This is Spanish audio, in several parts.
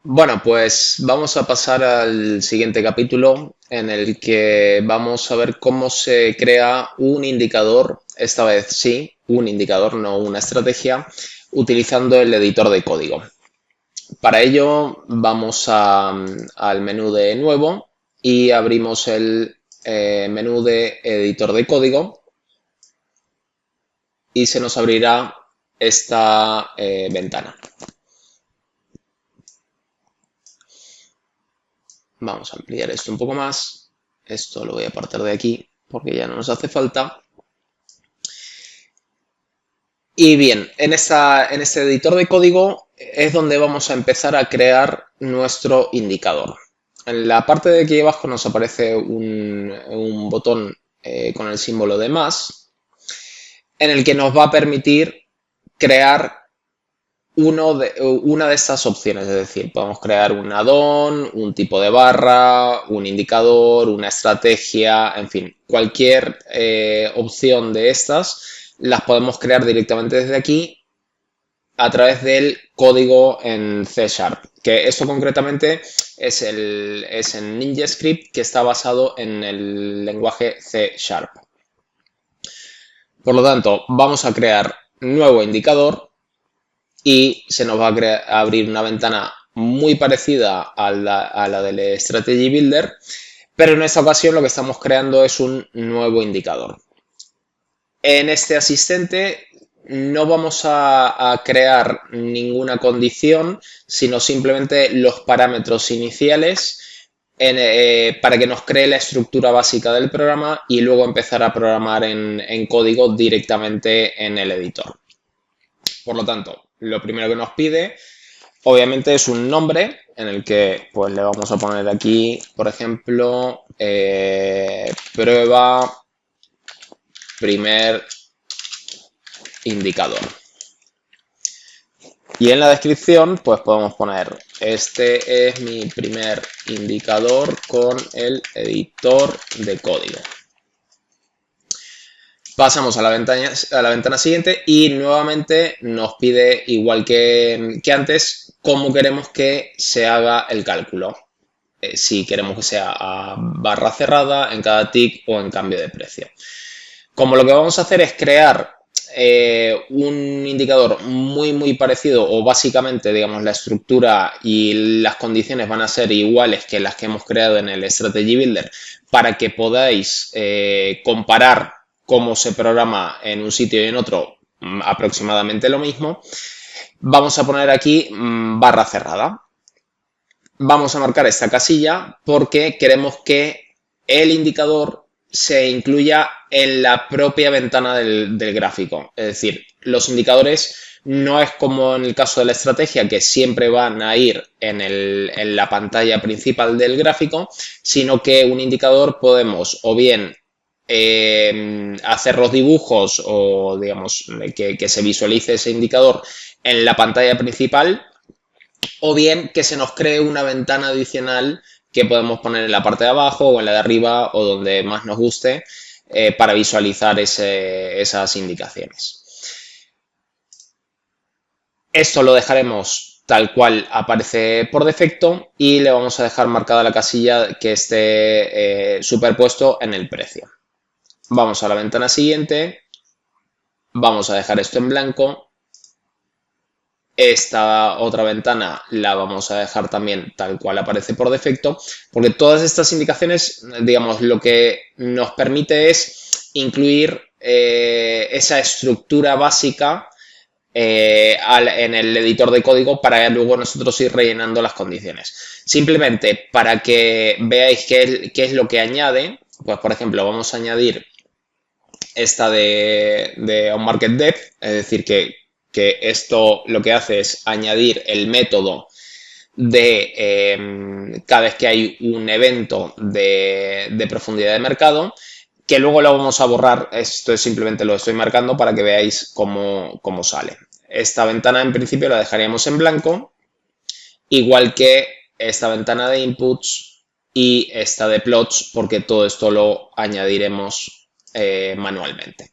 Bueno, pues vamos a pasar al siguiente capítulo en el que vamos a ver cómo se crea un indicador, esta vez sí, un indicador, no una estrategia, utilizando el editor de código. Para ello vamos al menú de nuevo y abrimos el menú de editor de código y se nos abrirá esta ventana. Vamos a ampliar esto un poco más. Esto lo voy a apartar de aquí porque ya no nos hace falta. Y bien, en este editor de código es donde vamos a empezar a crear nuestro indicador. En la parte de aquí abajo nos aparece un botón con el símbolo de más, en el que nos va a permitir crear una de estas opciones, es decir, podemos crear un add-on, un tipo de barra, un indicador, una estrategia, en fin, cualquier opción de estas las podemos crear directamente desde aquí a través del código en C Sharp, que esto concretamente es en NinjaScript, que está basado en el lenguaje C Sharp. Por lo tanto, vamos a crear nuevo indicador y se nos va a abrir una ventana muy parecida a la del Strategy Builder, pero en esta ocasión lo que estamos creando es un nuevo indicador. En este asistente no vamos a crear ninguna condición, sino simplemente los parámetros iniciales para que nos cree la estructura básica del programa y luego empezar a programar en código directamente en el editor. Por lo tanto, lo primero que nos pide, obviamente, es un nombre en el que pues, le vamos a poner aquí, por ejemplo, prueba primer indicador. Y en la descripción, pues podemos poner, este es mi primer indicador con el editor de código. Pasamos a la ventana siguiente y nuevamente nos pide, igual que antes, cómo queremos que se haga el cálculo. Si queremos que sea a barra cerrada, en cada tick o en cambio de precio. Como lo que vamos a hacer es crear un indicador muy parecido, o básicamente, digamos, la estructura y las condiciones van a ser iguales que las que hemos creado en el Strategy Builder, para que podáis comparar cómo se programa en un sitio y en otro aproximadamente lo mismo. Vamos a poner aquí barra cerrada. Vamos a marcar esta casilla porque queremos que el indicador se incluya en la propia ventana del gráfico. Es decir, los indicadores no es como en el caso de la estrategia, que siempre van a ir en la pantalla principal del gráfico, sino que un indicador podemos o bien hacer los dibujos o digamos que se visualice ese indicador en la pantalla principal, o bien que se nos cree una ventana adicional que podemos poner en la parte de abajo o en la de arriba o donde más nos guste para visualizar esas indicaciones. Esto lo dejaremos tal cual aparece por defecto y le vamos a dejar marcada la casilla que esté superpuesto en el precio. Vamos a la ventana siguiente, vamos a dejar esto en blanco. Esta otra ventana la vamos a dejar también tal cual aparece por defecto, porque todas estas indicaciones, digamos, lo que nos permite es incluir esa estructura básica en el editor de código para luego nosotros ir rellenando las condiciones. Simplemente para que veáis qué es lo que añade, pues por ejemplo vamos a añadir esta de OnMarketDev, es decir, que esto lo que hace es añadir el método de cada vez que hay un evento de profundidad de mercado, que luego lo vamos a borrar. Esto es simplemente lo estoy marcando para que veáis cómo sale. Esta ventana en principio la dejaríamos en blanco, igual que esta ventana de inputs y esta de plots, porque todo esto lo añadiremos manualmente.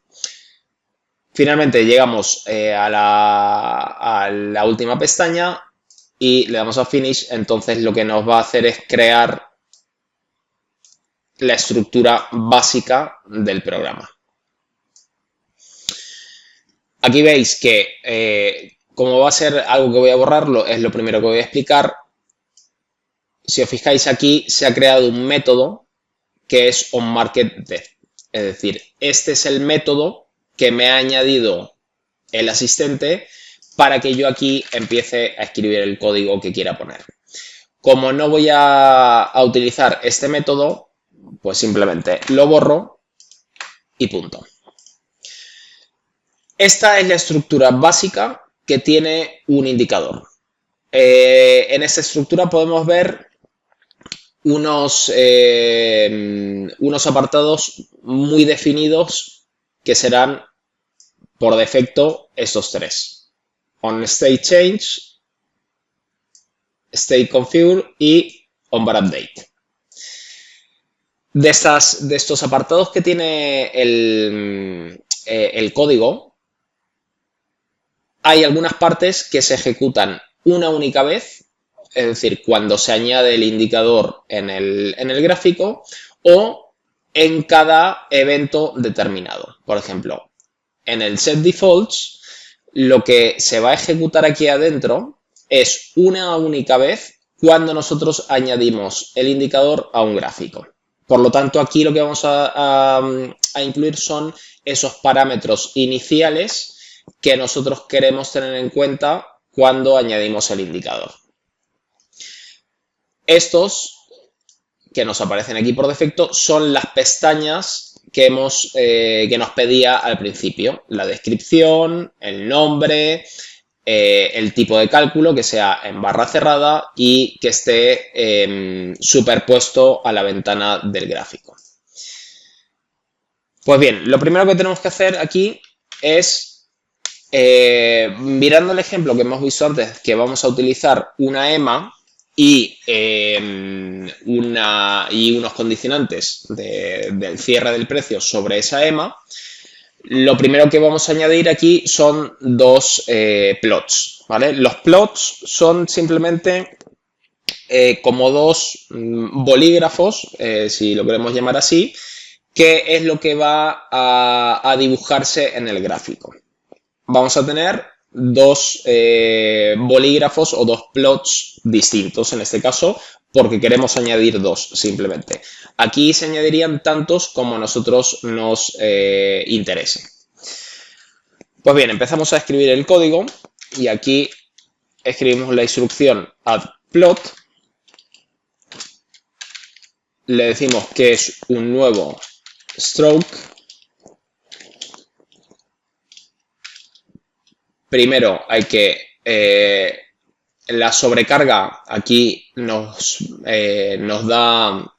Finalmente llegamos a la última pestaña y le damos a Finish, entonces lo que nos va a hacer es crear la estructura básica del programa. Aquí veis que como va a ser algo que voy a borrarlo, es lo primero que voy a explicar. Si os fijáis aquí, se ha creado un método que es onMarketDev. Es decir, este es el método que me ha añadido el asistente para que yo aquí empiece a escribir el código que quiera poner. Como no voy a utilizar este método, pues simplemente lo borro y punto. Esta es la estructura básica que tiene un indicador. En esta estructura podemos ver unos apartados muy definidos que serán por defecto estos tres: onStateChange, stateConfigure y onVarUpdate. De estos apartados que tiene el código, hay algunas partes que se ejecutan una única vez, es decir, cuando se añade el indicador en el gráfico o en cada evento determinado. Por ejemplo, en el setDefaults, lo que se va a ejecutar aquí adentro es una única vez cuando nosotros añadimos el indicador a un gráfico. Por lo tanto, aquí lo que vamos a incluir son esos parámetros iniciales que nosotros queremos tener en cuenta cuando añadimos el indicador. Estos que nos aparecen aquí por defecto son las pestañas que nos pedía al principio: la descripción, el nombre, el tipo de cálculo, que sea en barra cerrada y que esté superpuesto a la ventana del gráfico. Pues bien, lo primero que tenemos que hacer aquí es, mirando el ejemplo que hemos visto antes, que vamos a utilizar una EMA y unos condicionantes del cierre del precio sobre esa EMA, lo primero que vamos a añadir aquí son dos plots, ¿vale? Los plots son simplemente como dos bolígrafos, si lo queremos llamar así, que es lo que va a dibujarse en el gráfico. Vamos a tener dos bolígrafos o dos plots distintos en este caso, porque queremos añadir dos simplemente. Aquí se añadirían tantos como a nosotros nos interese. Pues bien, empezamos a escribir el código y aquí escribimos la instrucción addPlot. Le decimos que es un nuevo stroke. Primero hay que la sobrecarga aquí nos da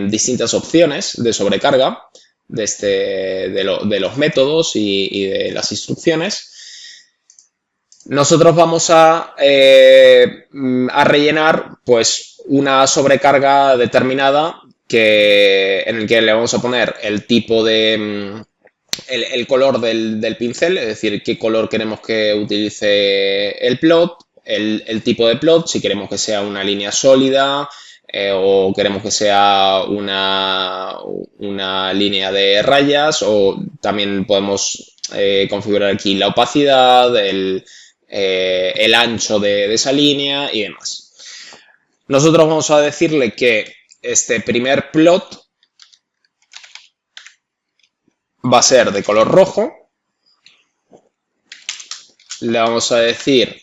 distintas opciones de sobrecarga de los métodos y de las instrucciones. Nosotros vamos a rellenar pues una sobrecarga determinada en el que le vamos a poner el tipo de el color del pincel, es decir, qué color queremos que utilice el plot, el tipo de plot, si queremos que sea una línea sólida o queremos que sea una línea de rayas, o también podemos configurar aquí la opacidad, el ancho de esa línea y demás. Nosotros vamos a decirle que este primer plot va a ser de color rojo. Le vamos a decir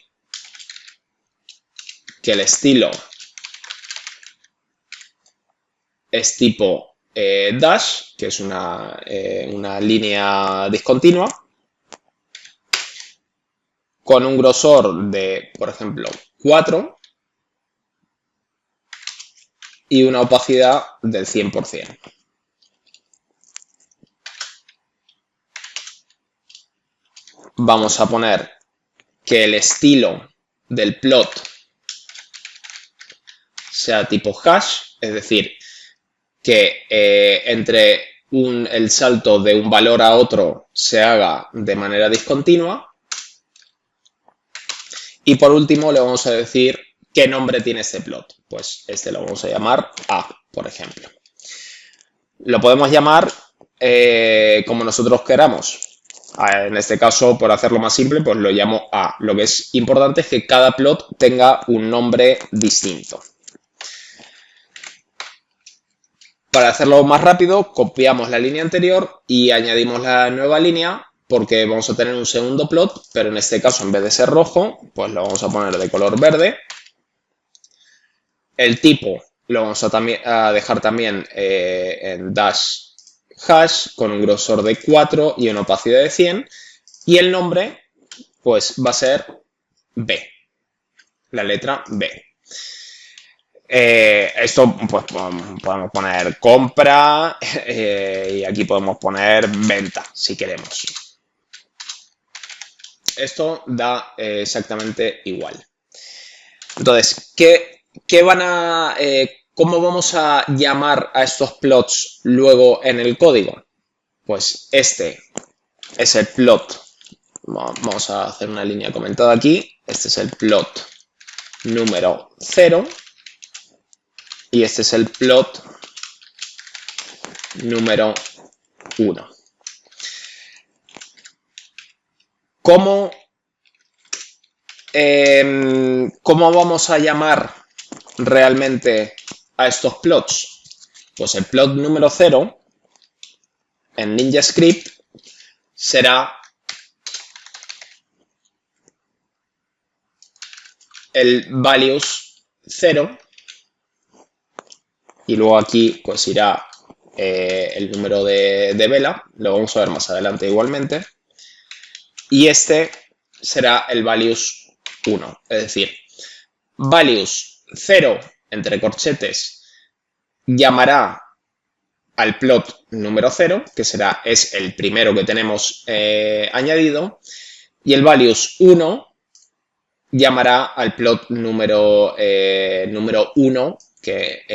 que el estilo es tipo dash, que es una línea discontinua, con un grosor de, por ejemplo, 4 y una opacidad del 100%. Vamos a poner que el estilo del plot sea tipo hash, es decir, que entre el salto de un valor a otro se haga de manera discontinua. Y por último le vamos a decir ¿qué nombre tiene este plot? Pues este lo vamos a llamar A, por ejemplo. Lo podemos llamar como nosotros queramos. En este caso, por hacerlo más simple, pues lo llamo A. Lo que es importante es que cada plot tenga un nombre distinto. Para hacerlo más rápido, copiamos la línea anterior y añadimos la nueva línea porque vamos a tener un segundo plot, pero en este caso, en vez de ser rojo, pues lo vamos a poner de color verde. El tipo lo vamos a dejar también en dash hash con un grosor de 4 y una opacidad de 100. Y el nombre, pues va a ser B, la letra B. Esto pues podemos poner compra y aquí podemos poner venta si queremos. Esto da exactamente igual. Entonces, ¿cómo vamos a llamar a estos plots luego en el código? Pues este es el plot. Vamos a hacer una línea comentada aquí. Este es el plot número 0. Y este es el plot número 1. ¿Cómo vamos a llamar realmente a estos plots? Pues el plot número 0 en NinjaScript será el values 0 y luego aquí pues irá el número de vela, lo vamos a ver más adelante igualmente, y este será el values 1, es decir, values 0 entre corchetes llamará al plot número 0, que es el primero que tenemos añadido, y el values 1 llamará al plot número 1, que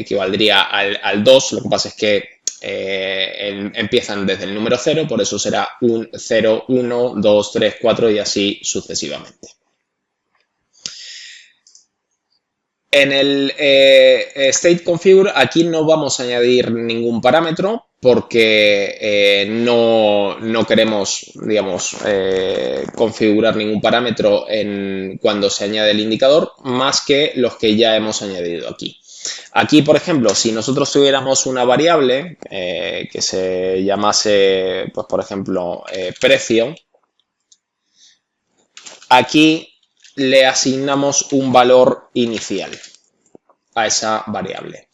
equivaldría al 2. Lo que pasa es que empiezan desde el número 0, por eso será 0, 1, 2, 3, 4 y así sucesivamente. En el state configure aquí no vamos a añadir ningún parámetro porque no queremos, digamos, configurar ningún parámetro cuando se añade el indicador más que los que ya hemos añadido aquí. Aquí, por ejemplo, si nosotros tuviéramos una variable que se llamase, pues, por ejemplo, precio, aquí le asignamos un valor inicial a esa variable,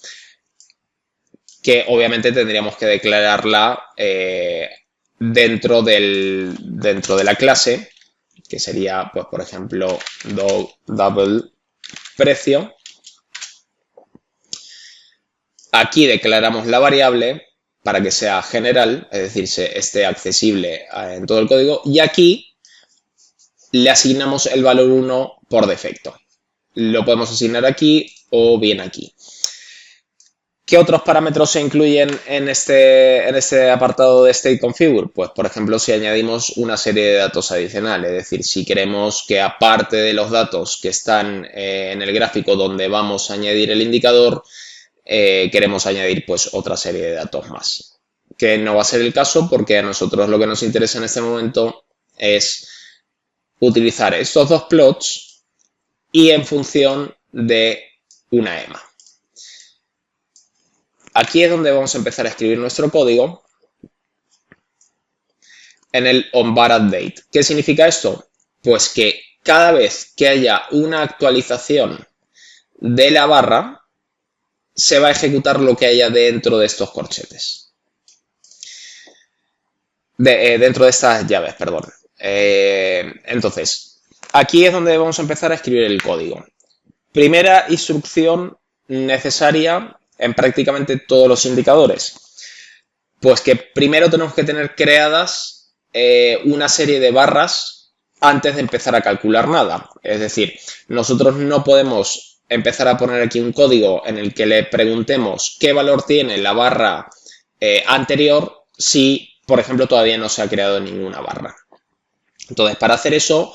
que obviamente tendríamos que declararla dentro de la clase, que sería, pues, por ejemplo, double precio. Aquí declaramos la variable para que sea general, es decir, esté accesible en todo el código, y aquí le asignamos el valor 1 por defecto. Lo podemos asignar aquí o bien aquí. ¿Qué otros parámetros se incluyen en este apartado de State Configure? Pues, por ejemplo, si añadimos una serie de datos adicionales, es decir, si queremos que aparte de los datos que están en el gráfico donde vamos a añadir el indicador, queremos añadir pues otra serie de datos más. Que no va a ser el caso porque a nosotros lo que nos interesa en este momento es utilizar estos dos plots y en función de una EMA. Aquí es donde vamos a empezar a escribir nuestro código en el onBar_update. ¿Qué significa esto? Pues que cada vez que haya una actualización de la barra, se va a ejecutar lo que haya dentro de estos corchetes. Dentro de estas llaves, perdón. Entonces, aquí es donde vamos a empezar a escribir el código. Primera instrucción necesaria en prácticamente todos los indicadores. Pues que primero tenemos que tener creadas una serie de barras antes de empezar a calcular nada. Es decir, nosotros no podemos empezar a poner aquí un código en el que le preguntemos qué valor tiene la barra anterior si, por ejemplo, todavía no se ha creado ninguna barra. Entonces, para hacer eso,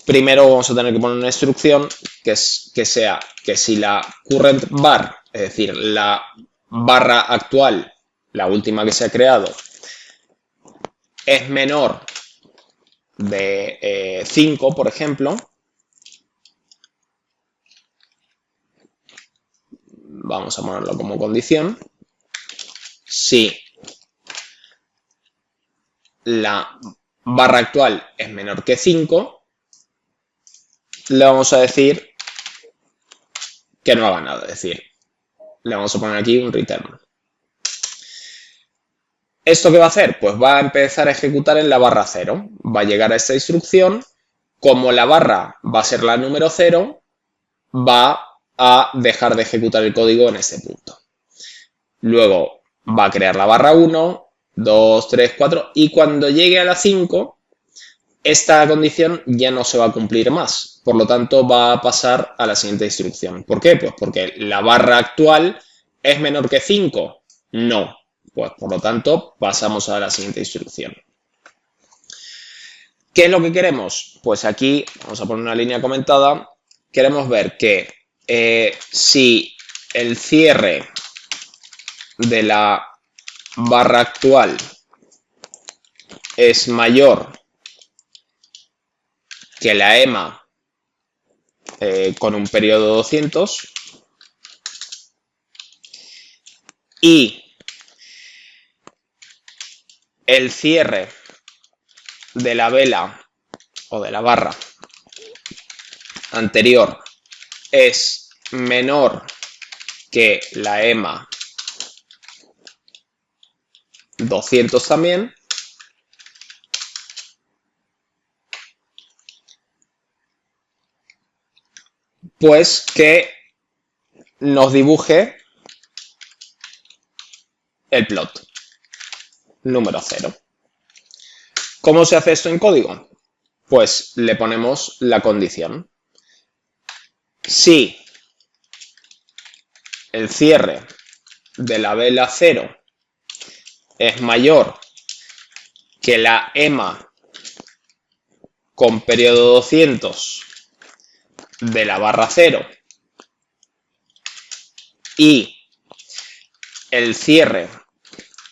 primero vamos a tener que poner una instrucción que sea que si la current bar, es decir, la barra actual, la última que se ha creado, es menor de 5, por ejemplo, vamos a ponerlo como condición. Si la barra actual es menor que 5, le vamos a decir que no haga nada, es decir, le vamos a poner aquí un return. ¿Esto qué va a hacer? Pues va a empezar a ejecutar en la barra 0. Va a llegar a esta instrucción. Como la barra va a ser la número 0, va a dejar de ejecutar el código en este punto. Luego va a crear la barra 1, 2, 3, 4 y cuando llegue a la 5, esta condición ya no se va a cumplir más. Por lo tanto, va a pasar a la siguiente instrucción. ¿Por qué? Pues porque la barra actual es menor que 5. No. Pues por lo tanto, pasamos a la siguiente instrucción. ¿Qué es lo que queremos? Pues aquí vamos a poner una línea comentada. Queremos ver que si el cierre de la barra actual es mayor que la EMA con un periodo 200 y el cierre de la vela o de la barra anterior es menor que la EMA 200 también, pues que nos dibuje el plot número 0. ¿Cómo se hace esto en código? Pues le ponemos la condición. Si el cierre de la vela 0 es mayor que la EMA con periodo 200 de la barra 0 y el cierre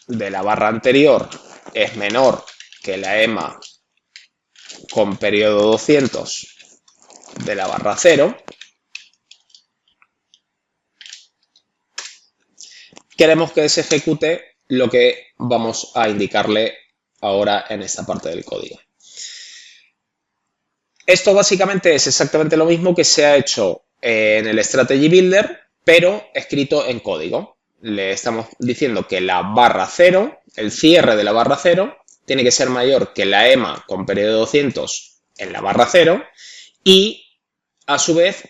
de la barra anterior es menor que la EMA con periodo 200 de la barra 0, queremos que se ejecute lo que vamos a indicarle ahora en esta parte del código. Esto básicamente es exactamente lo mismo que se ha hecho en el Strategy Builder, pero escrito en código. Le estamos diciendo que la barra 0, el cierre de la barra 0, tiene que ser mayor que la EMA con periodo 200 en la barra 0 y, a su vez,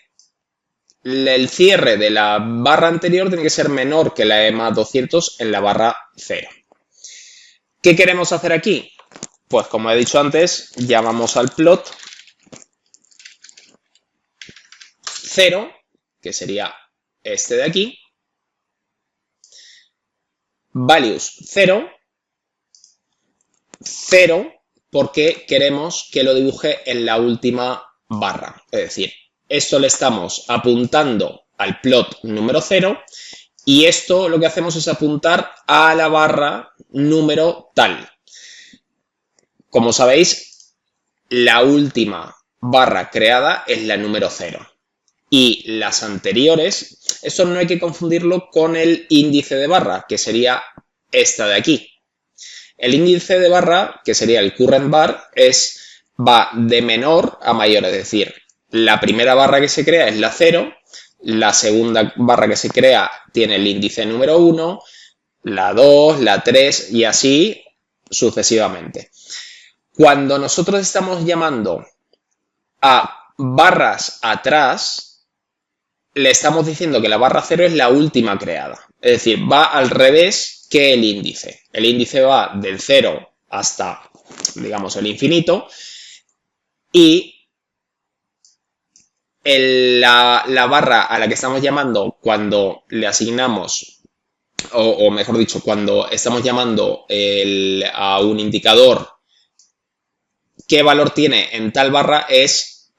el cierre de la barra anterior tiene que ser menor que la EMA 200 en la barra 0. ¿Qué queremos hacer aquí? Pues como he dicho antes, llamamos al plot 0, que sería este de aquí, values 0, 0 porque queremos que lo dibuje en la última barra. Es decir, esto le estamos apuntando al plot número 0 y esto lo que hacemos es apuntar a la barra número tal. Como sabéis, la última barra creada es la número 0. Y las anteriores, esto no hay que confundirlo con el índice de barra, que sería esta de aquí. El índice de barra, que sería el current bar, va de menor a mayor, es decir, la primera barra que se crea es la 0, la segunda barra que se crea tiene el índice número 1, la 2, la 3 y así sucesivamente. Cuando nosotros estamos llamando a barras atrás, le estamos diciendo que la barra 0 es la última creada. Es decir, va al revés que el índice. El índice va del 0 hasta, digamos, el infinito. Y la barra a la que estamos llamando cuando le asignamos, o mejor dicho, cuando estamos llamando a un indicador qué valor tiene en tal barra es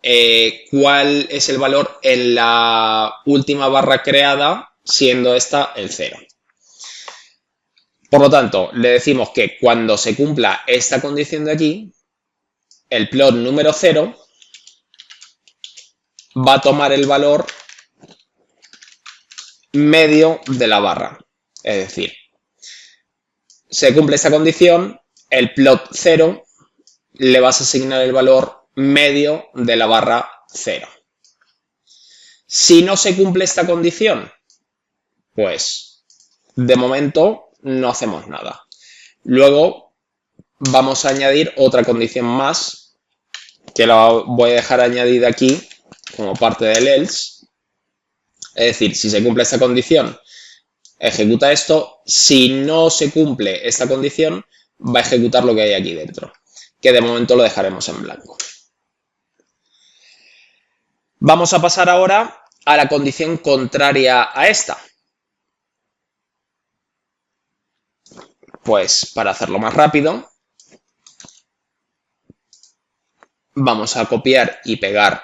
cuál es el valor en la última barra creada, siendo esta el 0. Por lo tanto, le decimos que cuando se cumpla esta condición de aquí, el plot número 0 va a tomar el valor medio de la barra. Es decir, se cumple esta condición, el plot 0 le vas a asignar el valor medio de la barra 0. Si no se cumple esta condición, pues de momento no hacemos nada. Luego vamos a añadir otra condición más, que la voy a dejar añadida aquí como parte del else. Es decir, si se cumple esta condición, ejecuta esto. Si no se cumple esta condición, va a ejecutar lo que hay aquí dentro, que de momento lo dejaremos en blanco. Vamos a pasar ahora a la condición contraria a esta. Pues para hacerlo más rápido, vamos a copiar y pegar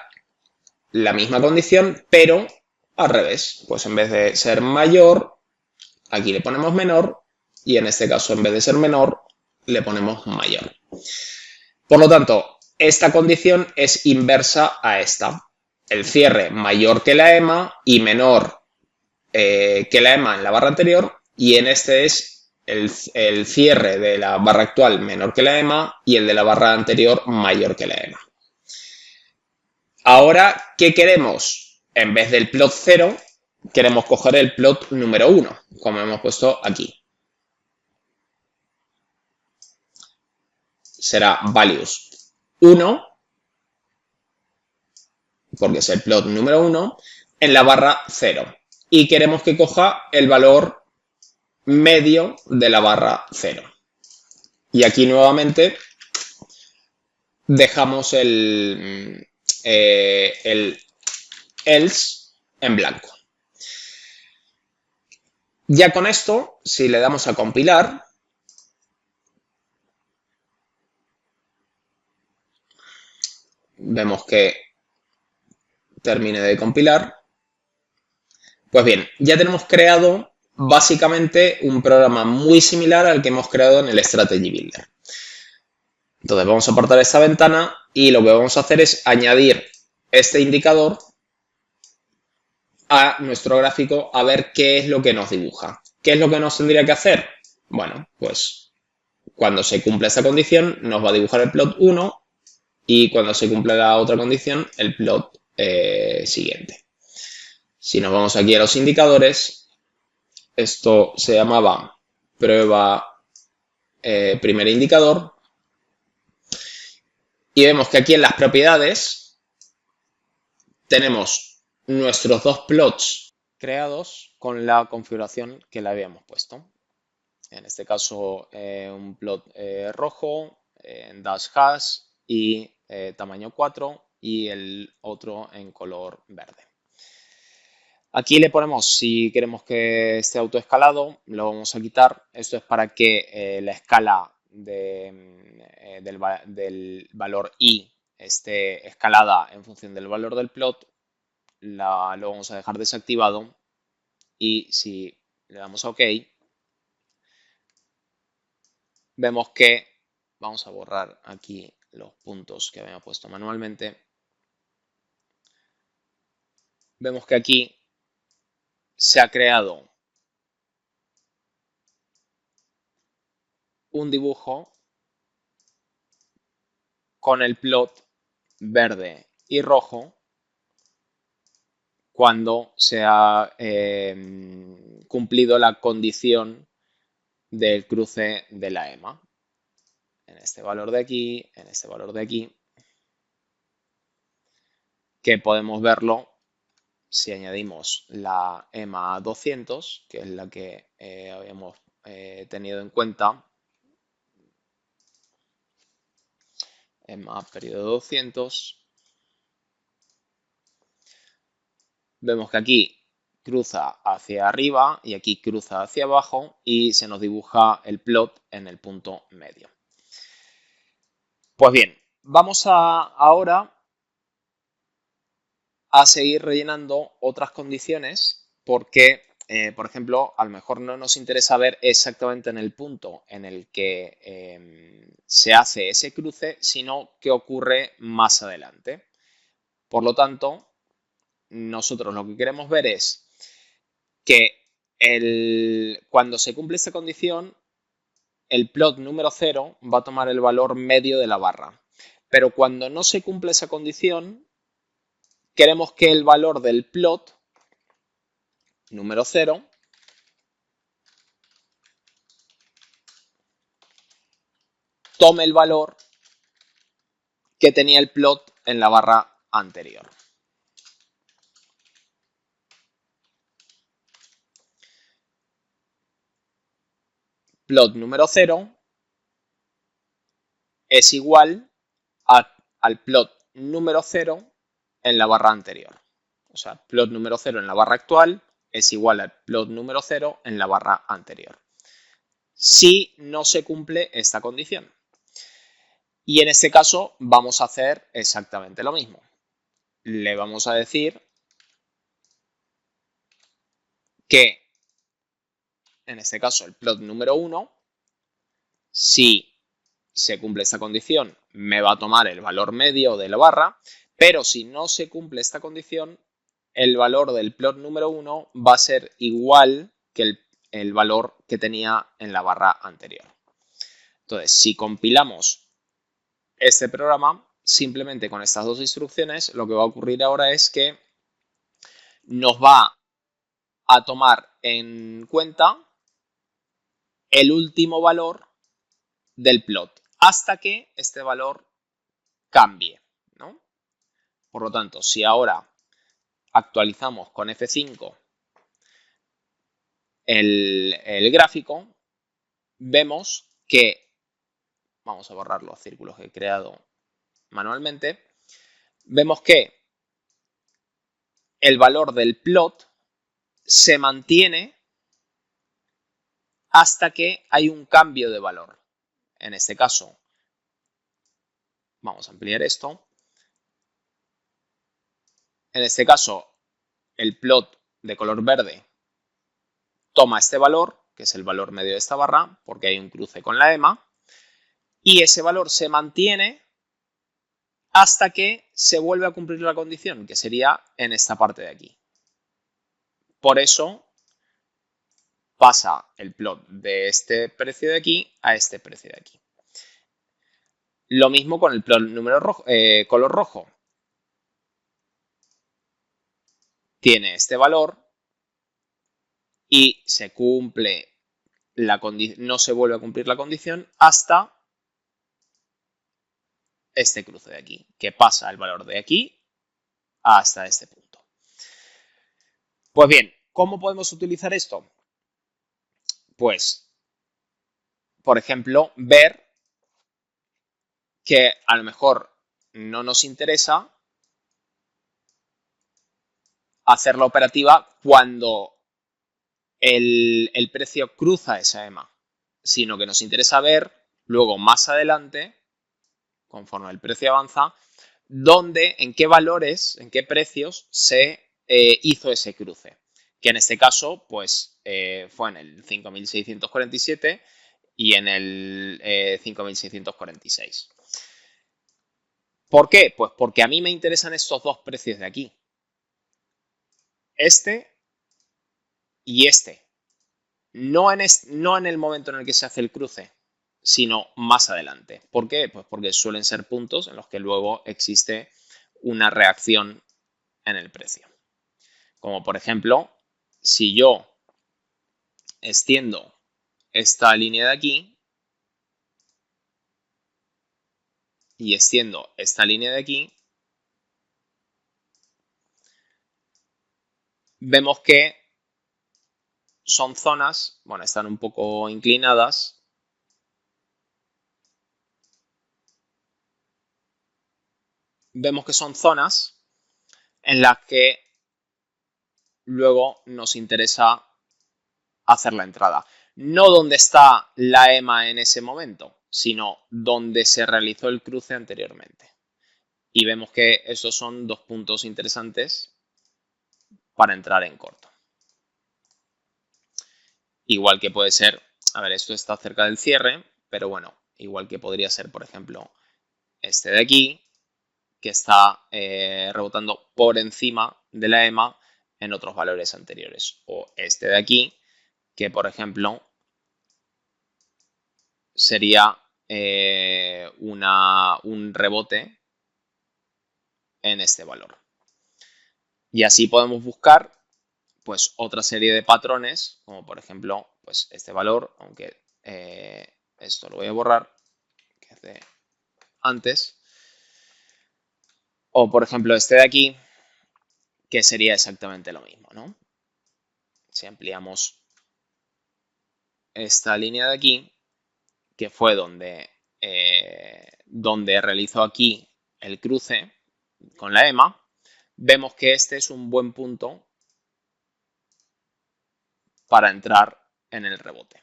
la misma condición, pero al revés. Pues en vez de ser mayor, aquí le ponemos menor, y en este caso, en vez de ser menor, le ponemos mayor. Por lo tanto, esta condición es inversa a esta. El cierre mayor que la EMA y menor que la EMA en la barra anterior, y en este es el cierre de la barra actual menor que la EMA y el de la barra anterior mayor que la EMA. Ahora, ¿qué queremos? En vez del plot 0, queremos coger el plot número 1, como hemos puesto aquí. Será values 1, porque es el plot número 1, en la barra 0. Y queremos que coja el valor medio de la barra 0. Y aquí nuevamente dejamos el else en blanco. Ya con esto, si le damos a compilar, vemos que termine de compilar. Pues bien, ya tenemos creado básicamente un programa muy similar al que hemos creado en el Strategy Builder. Entonces vamos a apartar esta ventana y lo que vamos a hacer es añadir este indicador a nuestro gráfico a ver qué es lo que nos dibuja. ¿Qué es lo que nos tendría que hacer? Bueno, pues cuando se cumpla esta condición nos va a dibujar el plot 1 y cuando se cumpla la otra condición el plot siguiente. Si nos vamos aquí a los indicadores, esto se llamaba prueba primer indicador. Y vemos que aquí en las propiedades tenemos nuestros dos plots creados con la configuración que le habíamos puesto. En este caso, un plot rojo, dash hash y tamaño 4 y el otro en color verde. Aquí le ponemos, si queremos que esté autoescalado, lo vamos a quitar. Esto es para que la escala del valor i esté escalada en función del valor del plot. Lo vamos a dejar desactivado y si le damos a OK, vemos que vamos a borrar aquí los puntos que habíamos puesto manualmente. Vemos que aquí se ha creado un dibujo con el plot verde y rojo cuando se ha cumplido la condición del cruce de la EMA. En este valor de aquí, en este valor de aquí, que podemos verlo si añadimos la EMA 200, que es la que habíamos tenido en cuenta. EMA periodo 200. Vemos que aquí cruza hacia arriba y aquí cruza hacia abajo y se nos dibuja el plot en el punto medio. Pues bien, Vamos ahora a seguir rellenando otras condiciones porque, por ejemplo, a lo mejor no nos interesa ver exactamente en el punto en el que se hace ese cruce, sino qué ocurre más adelante. Por lo tanto, nosotros lo que queremos ver es que cuando se cumple esta condición, el plot número 0 va a tomar el valor medio de la barra. Pero cuando no se cumple esa condición, queremos que el valor del plot número 0 tome el valor que tenía el plot en la barra anterior. Plot número 0 es igual al plot número 0 en la barra anterior. O sea, plot número 0 en la barra actual es igual al plot número 0 en la barra anterior. Si no se cumple esta condición. Y en este caso vamos a hacer exactamente lo mismo. Le vamos a decir que, en este caso, el plot número 1, si se cumple esta condición, me va a tomar el valor medio de la barra, pero si no se cumple esta condición, el valor del plot número 1 va a ser igual que el valor que tenía en la barra anterior. Entonces, si compilamos este programa, simplemente con estas dos instrucciones, lo que va a ocurrir ahora es que nos va a tomar en cuenta el último valor del plot hasta que este valor cambie, ¿no? Por lo tanto, si ahora actualizamos con F5 el gráfico, vemos que, vamos a borrar los círculos que he creado manualmente, vemos que el valor del plot se mantiene hasta que hay un cambio de valor. En este caso, vamos a ampliar esto. En este caso, el plot de color verde toma este valor, que es el valor medio de esta barra, porque hay un cruce con la EMA, y ese valor se mantiene hasta que se vuelve a cumplir la condición, que sería en esta parte de aquí. Por eso pasa el plot de este precio de aquí a este precio de aquí. Lo mismo con el plot número rojo, color rojo. Tiene este valor y se cumple no se vuelve a cumplir la condición hasta este cruce de aquí, que pasa el valor de aquí hasta este punto. Pues bien, ¿cómo podemos utilizar esto? Pues, por ejemplo, ver que a lo mejor no nos interesa hacer la operativa cuando el precio cruza esa EMA, sino que nos interesa ver luego más adelante, conforme el precio avanza, en qué valores, en qué precios se hizo ese cruce. Que en este caso, pues, fue en el 5.647 y en el 5.646. ¿Por qué? Pues porque a mí me interesan estos dos precios de aquí. Este y este. No en el momento en el que se hace el cruce, sino más adelante. ¿Por qué? Pues porque suelen ser puntos en los que luego existe una reacción en el precio. Como por ejemplo, si yo extiendo esta línea de aquí y extiendo esta línea de aquí, vemos que son zonas, bueno, están un poco inclinadas, vemos que son zonas en las que luego nos interesa hacer la entrada. No donde está la EMA en ese momento, sino donde se realizó el cruce anteriormente. Y vemos que esos son dos puntos interesantes para entrar en corto. Igual que puede ser, a ver, esto está cerca del cierre, pero bueno, igual que podría ser, por ejemplo, este de aquí, que está rebotando por encima de la EMA en otros valores anteriores. O este de aquí, que por ejemplo sería un rebote en este valor. Y así podemos buscar pues otra serie de patrones, como por ejemplo pues este valor, aunque esto lo voy a borrar, que es de antes. O por ejemplo este de aquí, que sería exactamente lo mismo, ¿no? Si ampliamos esta línea de aquí, que fue donde realizó aquí el cruce con la EMA, vemos que este es un buen punto para entrar en el rebote.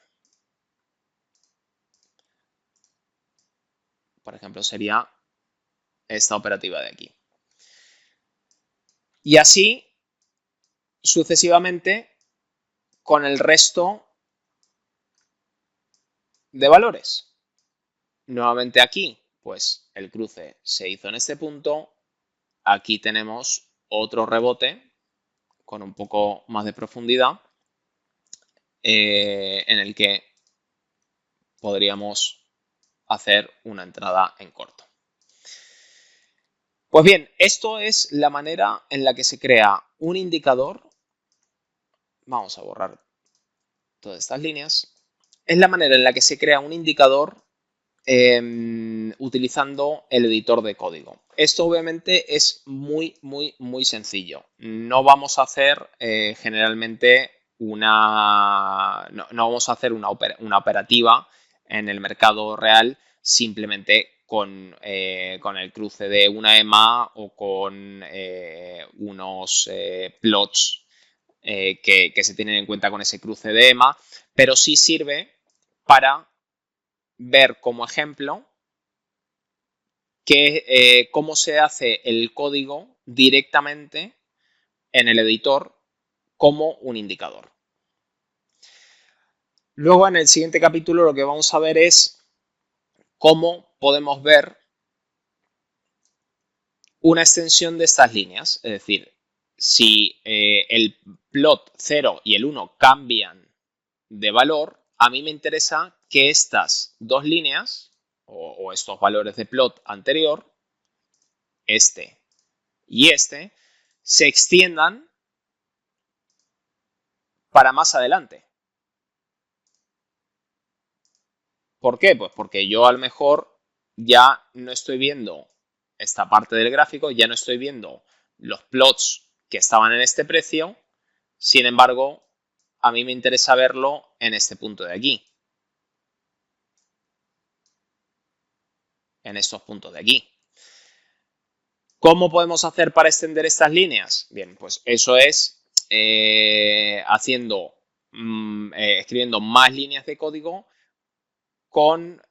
Por ejemplo, sería esta operativa de aquí. Y así sucesivamente con el resto de valores. Nuevamente aquí, pues el cruce se hizo en este punto. Aquí tenemos otro rebote con un poco más de profundidad en el que podríamos hacer una entrada en corto. Pues bien, esto es la manera en la que se crea un indicador. Vamos a borrar todas estas líneas. Es la manera en la que se crea un indicador utilizando el editor de código. Esto obviamente es muy sencillo. No vamos a hacer generalmente no vamos a hacer una operativa en el mercado real simplemente con el cruce de una EMA o con unos plots que se tienen en cuenta con ese cruce de EMA, pero sí sirve para ver como ejemplo cómo se hace el código directamente en el editor como un indicador. Luego en el siguiente capítulo lo que vamos a ver es cómo podemos ver una extensión de estas líneas. Es decir, si el plot 0 y el 1 cambian de valor, a mí me interesa que estas dos líneas o estos valores de plot anterior, este y este, se extiendan para más adelante. ¿Por qué? Pues porque yo a lo mejor ya no estoy viendo esta parte del gráfico, ya no estoy viendo los plots que estaban en este precio, sin embargo, a mí me interesa verlo en este punto de aquí, en estos puntos de aquí. ¿Cómo podemos hacer para extender estas líneas? Bien, pues eso es escribiendo más líneas de código con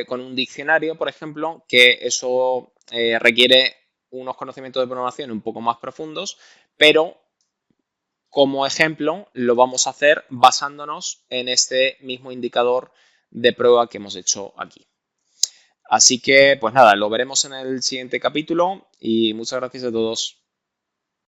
con un diccionario, por ejemplo, que eso requiere unos conocimientos de programación un poco más profundos, pero como ejemplo lo vamos a hacer basándonos en este mismo indicador de prueba que hemos hecho aquí. Así que, pues nada, lo veremos en el siguiente capítulo y muchas gracias a todos.